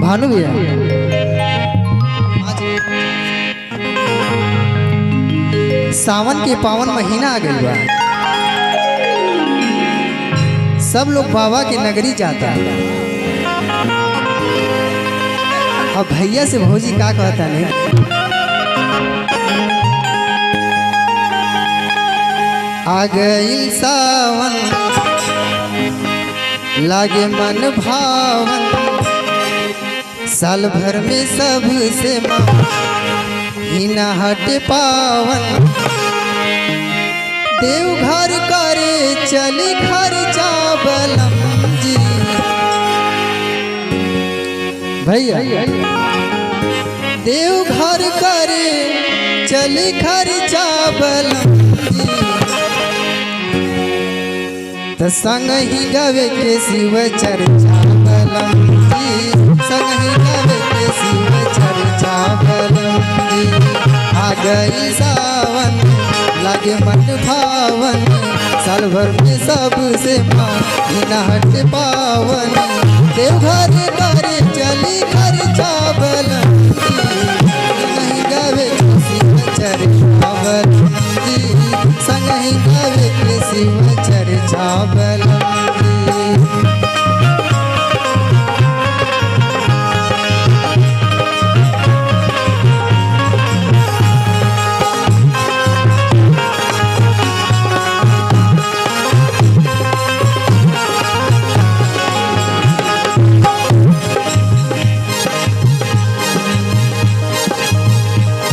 भानु भैया सावन के पावन महीना आ गई बा। सब लोग बाबा की नगरी जाता है। अब भैया से भौजी का कहता नहीं, आ गई सावन लागे मन भावन, साल भर में सबसे महीना हट पावन। देवघर करे चली खर्चा बलम जी। भैया देवघर करे चली खर्चा बलम जी। तो संग ही गवे के शिव चर्चा बलम जी, संग ही गवे के शिव चर्चा बलम जी। आ गई सावन लागे मन भावन, साल भर में सबसे महीना हट पावन। देवघर करे चली खर्चा बलम जी, नहीं गवे के शिव चर्चा बलम जी, संग ही गवे के शिव चर्चा बलम जी।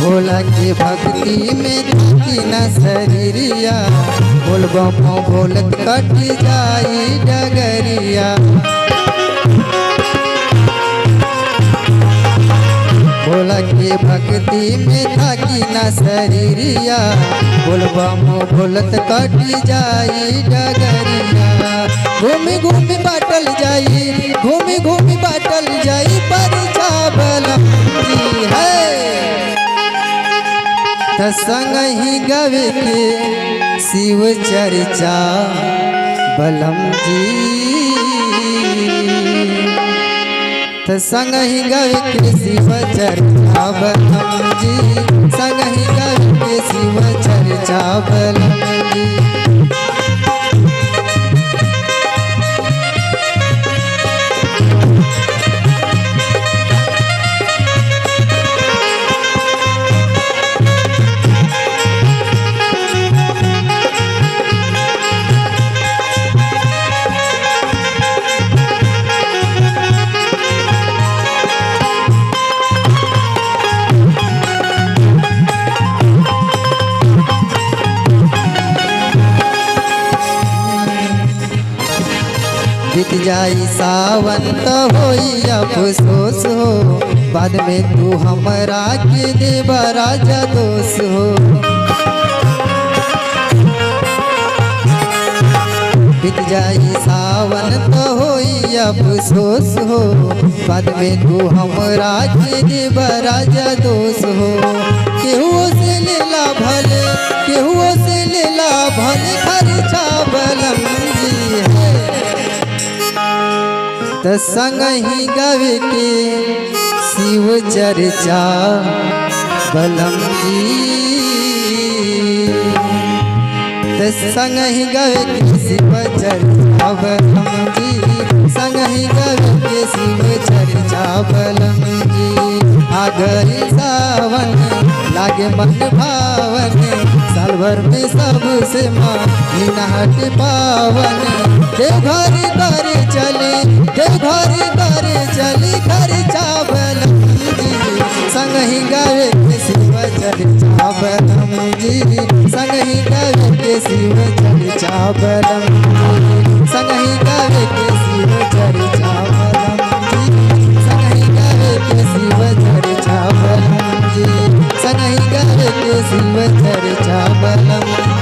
भोला के भक्ति में थकी न शरीरिया, बोल बमो बोलत कट जाई डगरिया। भोला के भक्ति में थकी न शरीरिया, बोल बमो बोलत कट जाई डगरिया। घूमी घूमी बाटल जाई, घूमी घूमी बाटल जाई परिचा बलम जी है। संग ही गवे के शिव चर्चा बलम जी, संग ही गवे के शिव चर्चा बलम जी, संग ही गवे के शिव चर्चा बलम जी। बीत जाई सावन तो होई अफसोस हो, बाद में तू हमरा के देवा राजा दोष हो। बीत जाई सावन तो होई अफसोस हो, बाद में तू हमरा के देवा राजा दोष हो। केहू से लेला भले, केहू से लेला भले खर्चा बलम जी है। त संग ही गवे के शिव चर्चा बलम जी, त संग ही गवे के शिव चर्चा बलम जी, संग ही गवे के शिव चर्चा बलम जी। आ गई सावन लागे मन भावन, साल भर में सबसे महीना हट पावन। देवघर करे चले, देवघर करे चली खर्चा बलम जी, संग ही गावे के शिव चर्चा बलम जी, संग ही गावे के शिव चर्चा बलम जी, संग ही गावे के शिव चर्चा बलम जी, संग ही गावे के शिव चर्चा बलम जी, संग ही गावे के शिव चर्चा बलम।